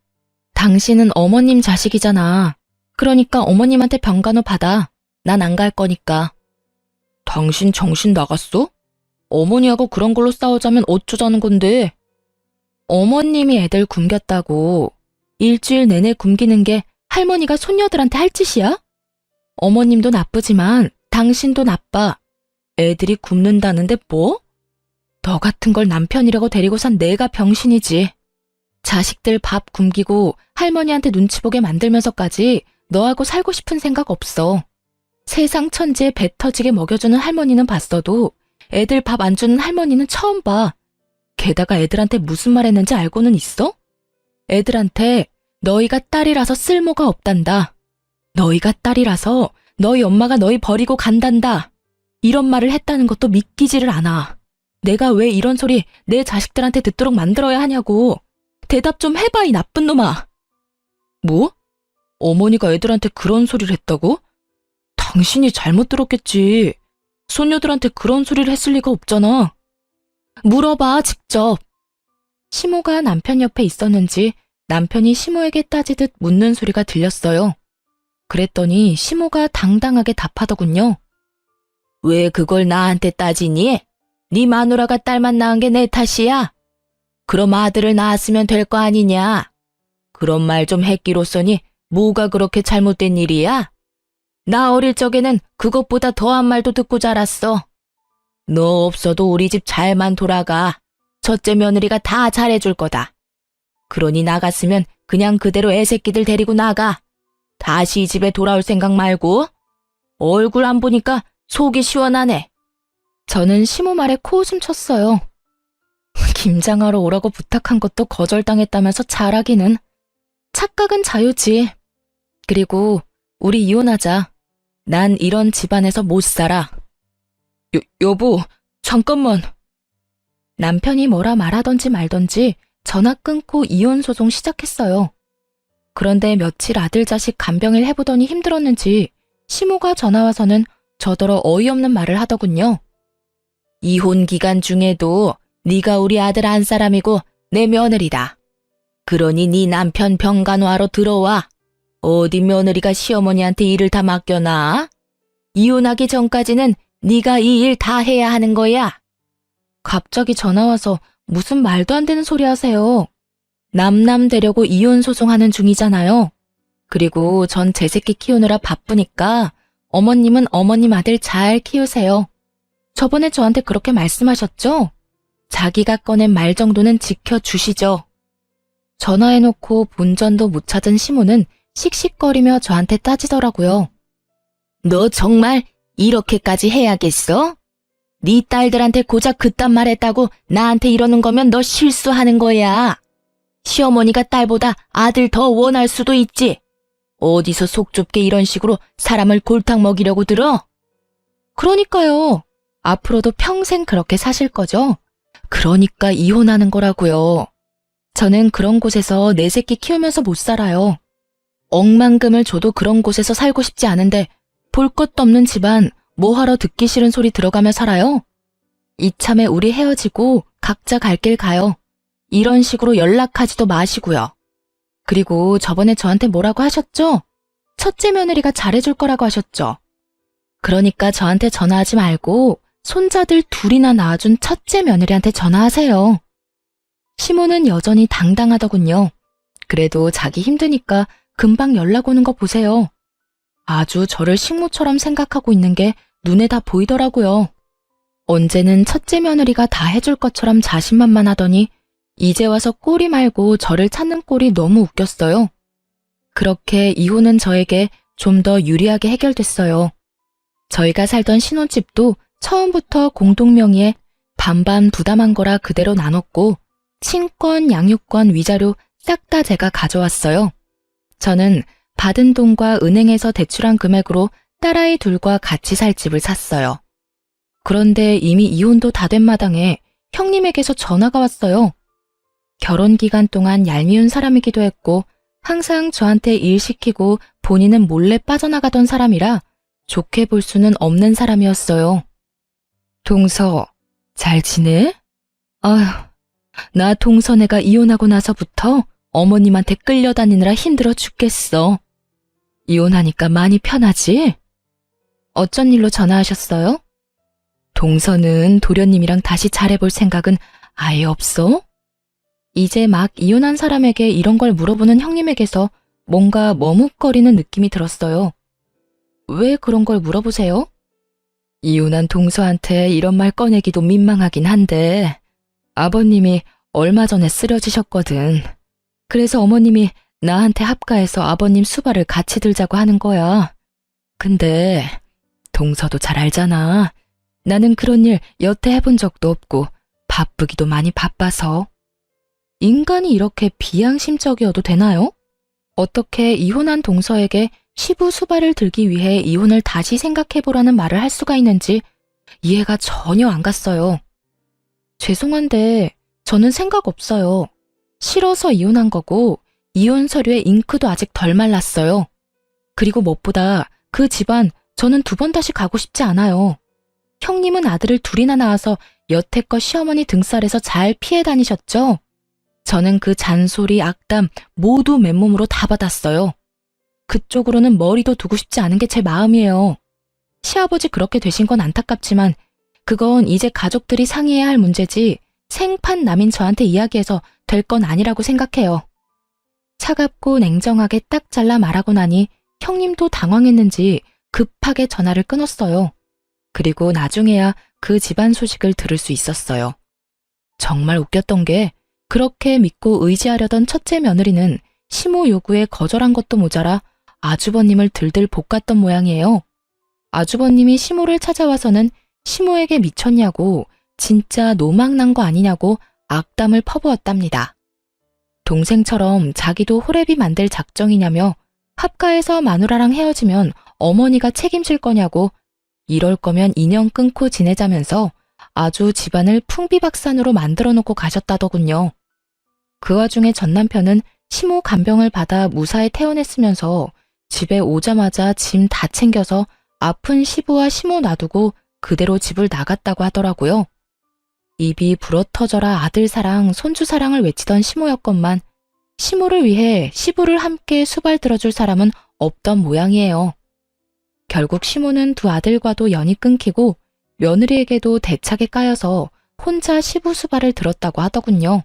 당신은 어머님 자식이잖아. 그러니까 어머님한테 병간호 받아. 난 안 갈 거니까. 당신 정신 나갔어? 어머니하고 그런 걸로 싸우자면 어쩌자는 건데? 어머님이 애들 굶겼다고. 일주일 내내 굶기는 게 할머니가 손녀들한테 할 짓이야? 어머님도 나쁘지만 당신도 나빠. 애들이 굶는다는데 뭐? 너 같은 걸 남편이라고 데리고 산 내가 병신이지. 자식들 밥 굶기고 할머니한테 눈치 보게 만들면서까지 너하고 살고 싶은 생각 없어. 세상 천지에 배 터지게 먹여주는 할머니는 봤어도 애들 밥 안 주는 할머니는 처음 봐. 게다가 애들한테 무슨 말 했는지 알고는 있어? 애들한테 너희가 딸이라서 쓸모가 없단다. 너희가 딸이라서 너희 엄마가 너희 버리고 간단다. 이런 말을 했다는 것도 믿기지를 않아. 내가 왜 이런 소리 내 자식들한테 듣도록 만들어야 하냐고. 대답 좀 해봐, 이 나쁜 놈아. 뭐? 어머니가 애들한테 그런 소리를 했다고? 당신이 잘못 들었겠지. 손녀들한테 그런 소리를 했을 리가 없잖아. 물어봐, 직접. 시모가 남편 옆에 있었는지 남편이 시모에게 따지듯 묻는 소리가 들렸어요. 그랬더니 시모가 당당하게 답하더군요. 왜 그걸 나한테 따지니? 네 마누라가 딸만 낳은 게 내 탓이야? 그럼 아들을 낳았으면 될 거 아니냐? 그런 말 좀 했기로써니 뭐가 그렇게 잘못된 일이야? 나 어릴 적에는 그것보다 더한 말도 듣고 자랐어. 너 없어도 우리 집 잘만 돌아가. 첫째 며느리가 다 잘해줄 거다. 그러니 나갔으면 그냥 그대로 애새끼들 데리고 나가. 다시 이 집에 돌아올 생각 말고. 얼굴 안 보니까 속이 시원하네. 저는 시모 말에 코웃음 쳤어요. 김장하러 오라고 부탁한 것도 거절당했다면서 잘하기는. 착각은 자유지. 그리고 우리 이혼하자. 난 이런 집안에서 못 살아. 여보, 잠깐만. 남편이 뭐라 말하던지 말던지 전화 끊고 이혼 소송 시작했어요. 그런데 며칠 아들 자식 간병일 해보더니 힘들었는지 시모가 전화와서는 저더러 어이없는 말을 하더군요. 이혼 기간 중에도 네가 우리 아들 안 사람이고 내 며느리다. 그러니 네 남편 병간호하러 들어와. 어디 며느리가 시어머니한테 일을 다 맡겨놔? 이혼하기 전까지는 네가 이 일 다 해야 하는 거야. 갑자기 전화와서 무슨 말도 안 되는 소리 하세요. 남남 되려고 이혼 소송하는 중이잖아요. 그리고 전 제 새끼 키우느라 바쁘니까 어머님은 어머님 아들 잘 키우세요. 저번에 저한테 그렇게 말씀하셨죠? 자기가 꺼낸 말 정도는 지켜주시죠. 전화해놓고 본전도 못 찾은 시모는 씩씩거리며 저한테 따지더라고요. 너 정말 이렇게까지 해야겠어? 네 딸들한테 고작 그딴 말 했다고 나한테 이러는 거면 너 실수하는 거야. 시어머니가 딸보다 아들 더 원할 수도 있지. 어디서 속 좁게 이런 식으로 사람을 골탕 먹이려고 들어? 그러니까요. 앞으로도 평생 그렇게 사실 거죠? 그러니까 이혼하는 거라고요. 저는 그런 곳에서 내 새끼 키우면서 못 살아요. 억만금을 줘도 그런 곳에서 살고 싶지 않은데 볼 것도 없는 집안 뭐하러 듣기 싫은 소리 들어가며 살아요? 이참에 우리 헤어지고 각자 갈 길 가요. 이런 식으로 연락하지도 마시고요. 그리고 저번에 저한테 뭐라고 하셨죠? 첫째 며느리가 잘해줄 거라고 하셨죠? 그러니까 저한테 전화하지 말고 손자들 둘이나 낳아준 첫째 며느리한테 전화하세요. 시모는 여전히 당당하더군요. 그래도 자기 힘드니까 금방 연락 오는 거 보세요. 아주 저를 식모처럼 생각하고 있는 게 눈에 다 보이더라고요. 언제는 첫째 며느리가 다 해줄 것처럼 자신만만하더니 이제 와서 꼬리 말고 저를 찾는 꼴이 너무 웃겼어요. 그렇게 이혼은 저에게 좀 더 유리하게 해결됐어요. 저희가 살던 신혼집도 처음부터 공동명의에 반반 부담한 거라 그대로 나눴고 친권, 양육권, 위자료 싹 다 제가 가져왔어요. 저는 받은 돈과 은행에서 대출한 금액으로 딸아이 둘과 같이 살 집을 샀어요. 그런데 이미 이혼도 다 된 마당에 형님에게서 전화가 왔어요. 결혼 기간 동안 얄미운 사람이기도 했고 항상 저한테 일 시키고 본인은 몰래 빠져나가던 사람이라 좋게 볼 수는 없는 사람이었어요. 동서, 잘 지내? 아휴, 나 동서네가 이혼하고 나서부터 어머님한테 끌려다니느라 힘들어 죽겠어. 이혼하니까 많이 편하지? 어쩐 일로 전화하셨어요? 동서는 도련님이랑 다시 잘해볼 생각은 아예 없어? 이제 막 이혼한 사람에게 이런 걸 물어보는 형님에게서 뭔가 머뭇거리는 느낌이 들었어요. 왜 그런 걸 물어보세요? 이혼한 동서한테 이런 말 꺼내기도 민망하긴 한데 아버님이 얼마 전에 쓰러지셨거든. 그래서 어머님이 나한테 합가해서 아버님 수발을 같이 들자고 하는 거야. 근데 동서도 잘 알잖아. 나는 그런 일 여태 해본 적도 없고 바쁘기도 많이 바빠서. 인간이 이렇게 비양심적이어도 되나요? 어떻게 이혼한 동서에게 시부 수발을 들기 위해 이혼을 다시 생각해보라는 말을 할 수가 있는지 이해가 전혀 안 갔어요. 죄송한데 저는 생각 없어요. 싫어서 이혼한 거고 이혼 서류에 잉크도 아직 덜 말랐어요. 그리고 무엇보다 그 집안 저는 두 번 다시 가고 싶지 않아요. 형님은 아들을 둘이나 낳아서 여태껏 시어머니 등살에서 잘 피해 다니셨죠? 저는 그 잔소리, 악담 모두 맨몸으로 다 받았어요. 그쪽으로는 머리도 두고 싶지 않은 게 제 마음이에요. 시아버지 그렇게 되신 건 안타깝지만 그건 이제 가족들이 상의해야 할 문제지 생판 남인 저한테 이야기해서 될 건 아니라고 생각해요. 차갑고 냉정하게 딱 잘라 말하고 나니 형님도 당황했는지 급하게 전화를 끊었어요. 그리고 나중에야 그 집안 소식을 들을 수 있었어요. 정말 웃겼던 게 그렇게 믿고 의지하려던 첫째 며느리는 시모 요구에 거절한 것도 모자라 아주버님을 들들 볶았던 모양이에요. 아주버님이 시모를 찾아와서는 시모에게 미쳤냐고 진짜 노망난 거 아니냐고 악담을 퍼부었답니다. 동생처럼 자기도 호래비 만들 작정이냐며 합가해서 마누라랑 헤어지면 어머니가 책임질 거냐고 이럴 거면 인연 끊고 지내자면서 아주 집안을 풍비박산으로 만들어 놓고 가셨다더군요. 그 와중에 전 남편은 심호 간병을 받아 무사히 퇴원했으면서 집에 오자마자 짐 다 챙겨서 아픈 시부와 심호 놔두고 그대로 집을 나갔다고 하더라고요. 입이 불어터져라 아들 사랑, 손주 사랑을 외치던 심호였건만 심호를 위해 시부를 함께 수발 들어줄 사람은 없던 모양이에요. 결국 심호는 두 아들과도 연이 끊기고 며느리에게도 대차게 까여서 혼자 시부 수발을 들었다고 하더군요.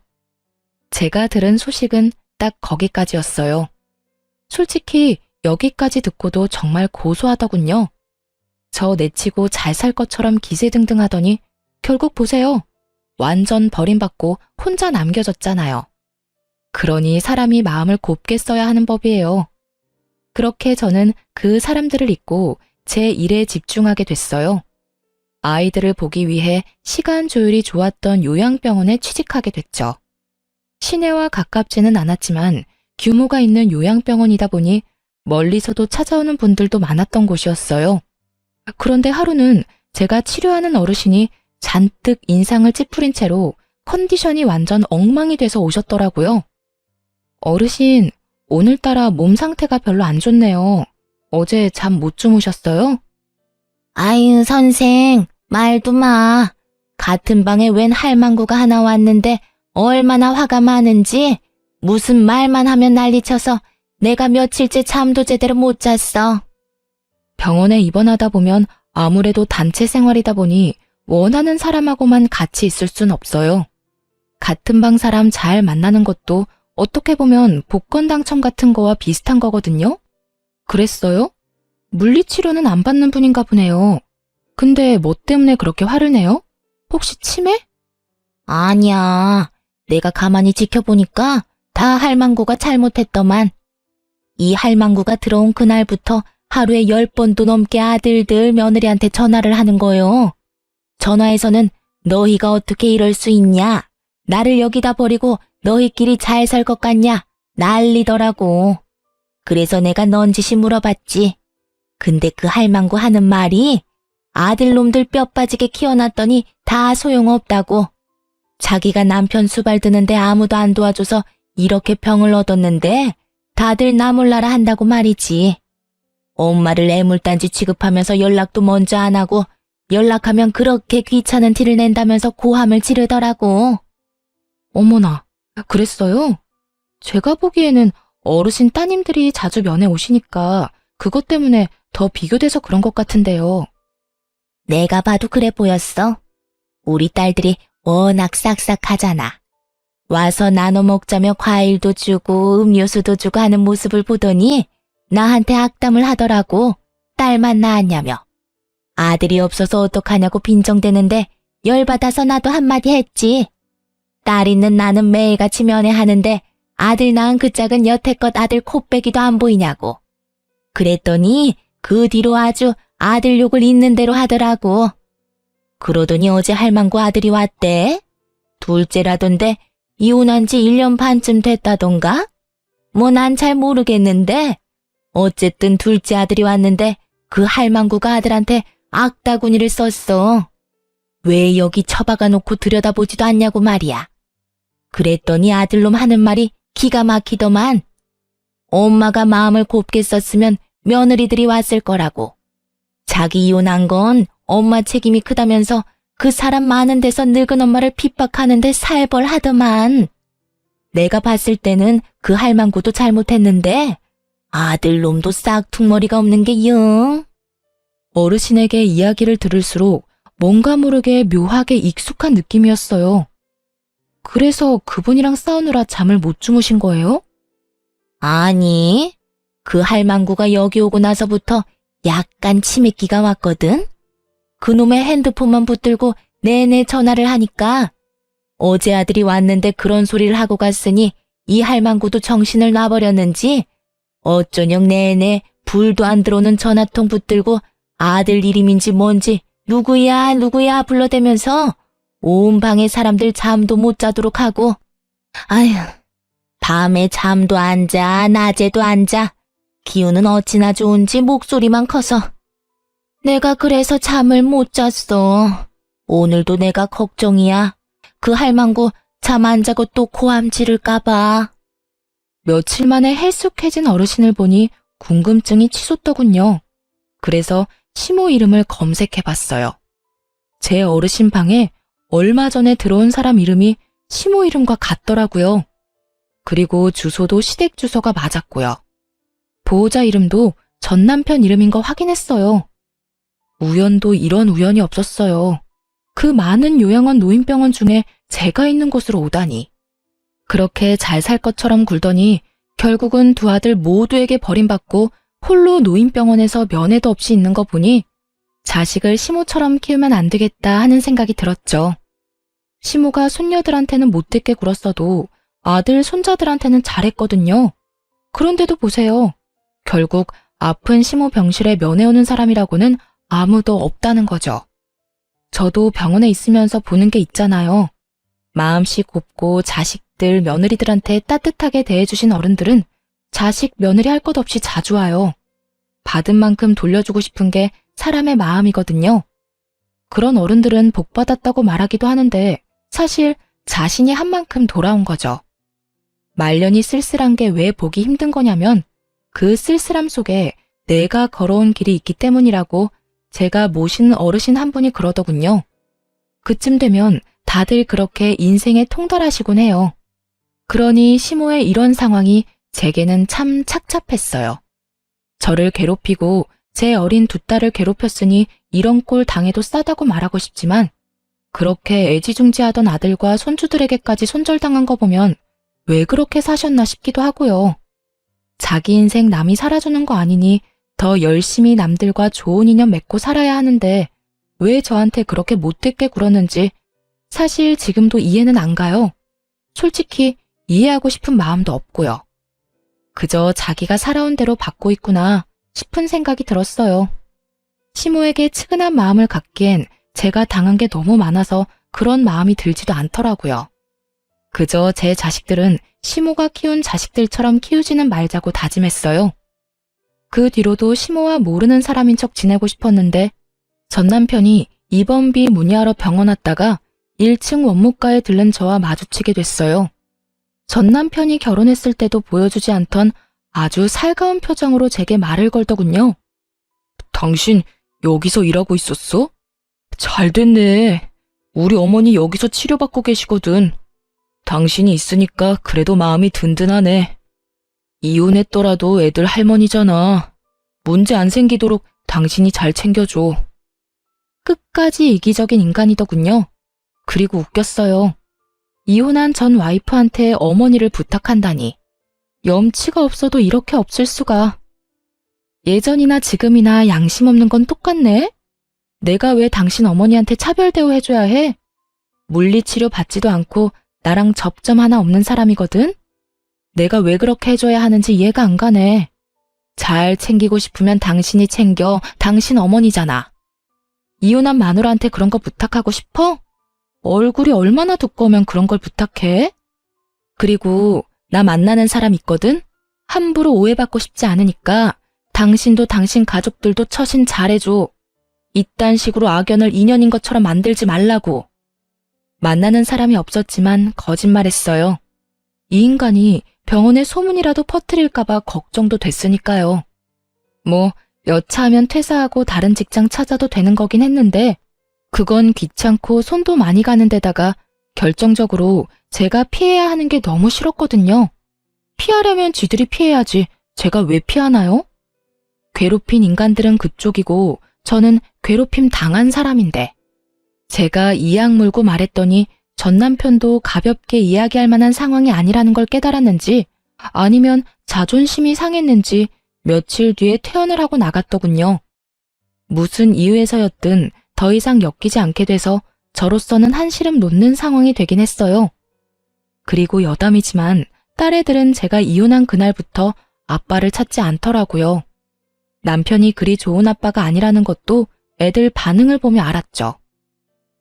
제가 들은 소식은 딱 거기까지였어요. 솔직히 여기까지 듣고도 정말 고소하더군요. 저 내치고 잘 살 것처럼 기세등등하더니 결국 보세요. 완전 버림받고 혼자 남겨졌잖아요. 그러니 사람이 마음을 곱게 써야 하는 법이에요. 그렇게 저는 그 사람들을 잊고 제 일에 집중하게 됐어요. 아이들을 보기 위해 시간 조율이 좋았던 요양병원에 취직하게 됐죠. 시내와 가깝지는 않았지만 규모가 있는 요양병원이다 보니 멀리서도 찾아오는 분들도 많았던 곳이었어요. 그런데 하루는 제가 치료하는 어르신이 잔뜩 인상을 찌푸린 채로 컨디션이 완전 엉망이 돼서 오셨더라고요. 어르신, 오늘따라 몸 상태가 별로 안 좋네요. 어제 잠 못 주무셨어요? 아유, 선생, 말도 마. 같은 방에 웬 할망구가 하나 왔는데 얼마나 화가 많은지 무슨 말만 하면 난리쳐서 내가 며칠째 잠도 제대로 못 잤어. 병원에 입원하다 보면 아무래도 단체 생활이다 보니 원하는 사람하고만 같이 있을 순 없어요. 같은 방 사람 잘 만나는 것도 어떻게 보면 복권 당첨 같은 거와 비슷한 거거든요? 그랬어요? 물리치료는 안 받는 분인가 보네요. 근데 뭐 때문에 그렇게 화를 내요? 혹시 치매? 아니야. 내가 가만히 지켜보니까 다 할망구가 잘못했더만. 이 할망구가 들어온 그날부터 하루에 10번도 넘게 아들들 며느리한테 전화를 하는 거요. 전화에서는 너희가 어떻게 이럴 수 있냐? 나를 여기다 버리고 너희끼리 잘 살 것 같냐? 난리더라고. 그래서 내가 넌지시 물어봤지. 근데 그 할망구 하는 말이 아들놈들 뼈 빠지게 키워놨더니 다 소용없다고. 자기가 남편 수발 드는데 아무도 안 도와줘서 이렇게 병을 얻었는데 다들 나 몰라라 한다고 말이지. 엄마를 애물단지 취급하면서 연락도 먼저 안 하고 연락하면 그렇게 귀찮은 티를 낸다면서 고함을 지르더라고. 어머나, 그랬어요? 제가 보기에는 어르신 따님들이 자주 면회 오시니까 그것 때문에 더 비교돼서 그런 것 같은데요. 내가 봐도 그래 보였어. 우리 딸들이 워낙 싹싹하잖아. 와서 나눠 먹자며 과일도 주고 음료수도 주고 하는 모습을 보더니 나한테 악담을 하더라고. 딸만 낳았냐며. 아들이 없어서 어떡하냐고 빈정대는데 열받아서 나도 한마디 했지. 딸 있는 나는 매일같이 면회하는데 아들 낳은 그 짝은 여태껏 아들 코빼기도 안 보이냐고. 그랬더니 그 뒤로 아주 아들 욕을 있는 대로 하더라고. 그러더니 어제 할망구 아들이 왔대. 둘째라던데 이혼한 지 1년 반쯤 됐다던가? 뭐 난 잘 모르겠는데 어쨌든 둘째 아들이 왔는데 그 할망구가 아들한테 악다구니를 썼어. 왜 여기 처박아 놓고 들여다보지도 않냐고 말이야. 그랬더니 아들놈 하는 말이 기가 막히더만. 엄마가 마음을 곱게 썼으면 며느리들이 왔을 거라고. 자기 이혼한 건 엄마 책임이 크다면서 그 사람 많은 데서 늙은 엄마를 핍박하는데 살벌하더만. 내가 봤을 때는 그 할망구도 잘못했는데 아들놈도 싹퉁머리가 없는 게 영. 어르신에게 이야기를 들을수록 뭔가 모르게 묘하게 익숙한 느낌이었어요. 그래서 그분이랑 싸우느라 잠을 못 주무신 거예요? 아니, 그 할망구가 여기 오고 나서부터 약간 치매기가 왔거든? 그놈의 핸드폰만 붙들고 내내 전화를 하니까 어제 아들이 왔는데 그런 소리를 하고 갔으니 이 할망구도 정신을 놔버렸는지 어쩌녁 내내 불도 안 들어오는 전화통 붙들고 아들 이름인지 뭔지 누구야 누구야 불러대면서 온 방에 사람들 잠도 못 자도록 하고. 아휴, 밤에 잠도 안 자, 낮에도 안 자. 기운은 어찌나 좋은지 목소리만 커서. 내가 그래서 잠을 못 잤어. 오늘도 내가 걱정이야. 그 할망구 잠 안 자고 또 고함 지를까 봐. 며칠 만에 헬쑥해진 어르신을 보니 궁금증이 치솟더군요. 그래서 시모 이름을 검색해봤어요. 제 어르신 방에 얼마 전에 들어온 사람 이름이 시모 이름과 같더라고요. 그리고 주소도 시댁 주소가 맞았고요. 보호자 이름도 전 남편 이름인 거 확인했어요. 우연도 이런 우연이 없었어요. 그 많은 요양원 노인병원 중에 제가 있는 곳으로 오다니. 그렇게 잘 살 것처럼 굴더니 결국은 두 아들 모두에게 버림받고 홀로 노인병원에서 면회도 없이 있는 거 보니 자식을 시모처럼 키우면 안 되겠다 하는 생각이 들었죠. 시모가 손녀들한테는 못되게 굴었어도 아들, 손자들한테는 잘했거든요. 그런데도 보세요. 결국 아픈 시모 병실에 면회 오는 사람이라고는 아무도 없다는 거죠. 저도 병원에 있으면서 보는 게 있잖아요. 마음씨 곱고 자식들, 며느리들한테 따뜻하게 대해주신 어른들은 자식, 며느리 할 것 없이 자주 와요. 받은 만큼 돌려주고 싶은 게 사람의 마음이거든요. 그런 어른들은 복받았다고 말하기도 하는데 사실 자신이 한 만큼 돌아온 거죠. 말년이 쓸쓸한 게 왜 보기 힘든 거냐면 그 쓸쓸함 속에 내가 걸어온 길이 있기 때문이라고 제가 모시는 어르신 한 분이 그러더군요. 그쯤 되면 다들 그렇게 인생에 통달하시곤 해요. 그러니 시모의 이런 상황이 제게는 참 착잡했어요. 저를 괴롭히고 제 어린 두 딸을 괴롭혔으니 이런 꼴 당해도 싸다고 말하고 싶지만 그렇게 애지중지하던 아들과 손주들에게까지 손절당한 거 보면 왜 그렇게 사셨나 싶기도 하고요. 자기 인생 남이 살아주는 거 아니니 더 열심히 남들과 좋은 인연 맺고 살아야 하는데 왜 저한테 그렇게 못되게 굴었는지 사실 지금도 이해는 안 가요. 솔직히 이해하고 싶은 마음도 없고요. 그저 자기가 살아온 대로 받고 있구나 싶은 생각이 들었어요. 시모에게 측은한 마음을 갖기엔 제가 당한 게 너무 많아서 그런 마음이 들지도 않더라고요. 그저 제 자식들은 시모가 키운 자식들처럼 키우지는 말자고 다짐했어요. 그 뒤로도 시모와 모르는 사람인 척 지내고 싶었는데 전 남편이 입원비 문의하러 병원 왔다가 1층 원무과에 들른 저와 마주치게 됐어요. 전 남편이 결혼했을 때도 보여주지 않던 아주 살가운 표정으로 제게 말을 걸더군요. 당신 여기서 일하고 있었어? 잘 됐네. 우리 어머니 여기서 치료받고 계시거든. 당신이 있으니까 그래도 마음이 든든하네. 이혼했더라도 애들 할머니잖아. 문제 안 생기도록 당신이 잘 챙겨줘. 끝까지 이기적인 인간이더군요. 그리고 웃겼어요. 이혼한 전 와이프한테 어머니를 부탁한다니. 염치가 없어도 이렇게 없을 수가. 예전이나 지금이나 양심 없는 건 똑같네? 내가 왜 당신 어머니한테 차별 대우해줘야 해? 물리치료 받지도 않고 나랑 접점 하나 없는 사람이거든? 내가 왜 그렇게 해줘야 하는지 이해가 안 가네. 잘 챙기고 싶으면 당신이 챙겨. 당신 어머니잖아. 이혼한 마누라한테 그런 거 부탁하고 싶어? 얼굴이 얼마나 두꺼우면 그런 걸 부탁해? 그리고 나 만나는 사람 있거든? 함부로 오해받고 싶지 않으니까 당신도 당신 가족들도 처신 잘해줘. 이딴 식으로 악연을 인연인 것처럼 만들지 말라고. 만나는 사람이 없었지만 거짓말했어요. 이 인간이 병원에 소문이라도 퍼뜨릴까봐 걱정도 됐으니까요. 뭐 여차하면 퇴사하고 다른 직장 찾아도 되는 거긴 했는데 그건 귀찮고 손도 많이 가는 데다가 결정적으로 제가 피해야 하는 게 너무 싫었거든요. 피하려면 지들이 피해야지 제가 왜 피하나요? 괴롭힌 인간들은 그쪽이고 저는 괴롭힘 당한 사람인데 제가 이악 물고 말했더니 전 남편도 가볍게 이야기할 만한 상황이 아니라는 걸 깨달았는지 아니면 자존심이 상했는지 며칠 뒤에 퇴원을 하고 나갔더군요. 무슨 이유에서였든 더 이상 엮이지 않게 돼서 저로서는 한시름 놓는 상황이 되긴 했어요. 그리고 여담이지만 딸애들은 제가 이혼한 그날부터 아빠를 찾지 않더라고요. 남편이 그리 좋은 아빠가 아니라는 것도 애들 반응을 보며 알았죠.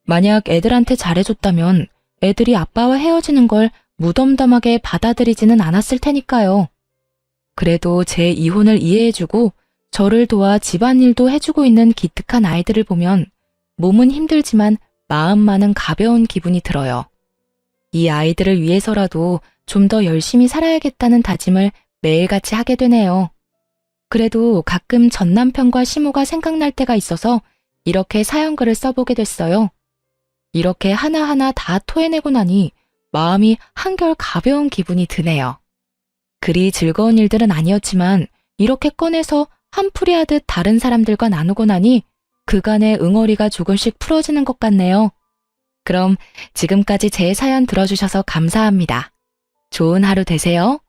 만약 애들한테 잘해줬다면 애들이 아빠와 헤어지는 걸 무덤덤하게 받아들이지는 않았을 테니까요. 그래도 제 이혼을 이해해주고 저를 도와 집안일도 해주고 있는 기특한 아이들을 보면 몸은 힘들지만 마음만은 가벼운 기분이 들어요. 이 아이들을 위해서라도 좀 더 열심히 살아야겠다는 다짐을 매일같이 하게 되네요. 그래도 가끔 전 남편과 시모가 생각날 때가 있어서 이렇게 사연글을 써보게 됐어요. 이렇게 하나하나 다 토해내고 나니 마음이 한결 가벼운 기분이 드네요. 그리 즐거운 일들은 아니었지만 이렇게 꺼내서 한풀이 하듯 다른 사람들과 나누고 나니 그간의 응어리가 조금씩 풀어지는 것 같네요. 그럼 지금까지 제 사연 들어주셔서 감사합니다. 좋은 하루 되세요.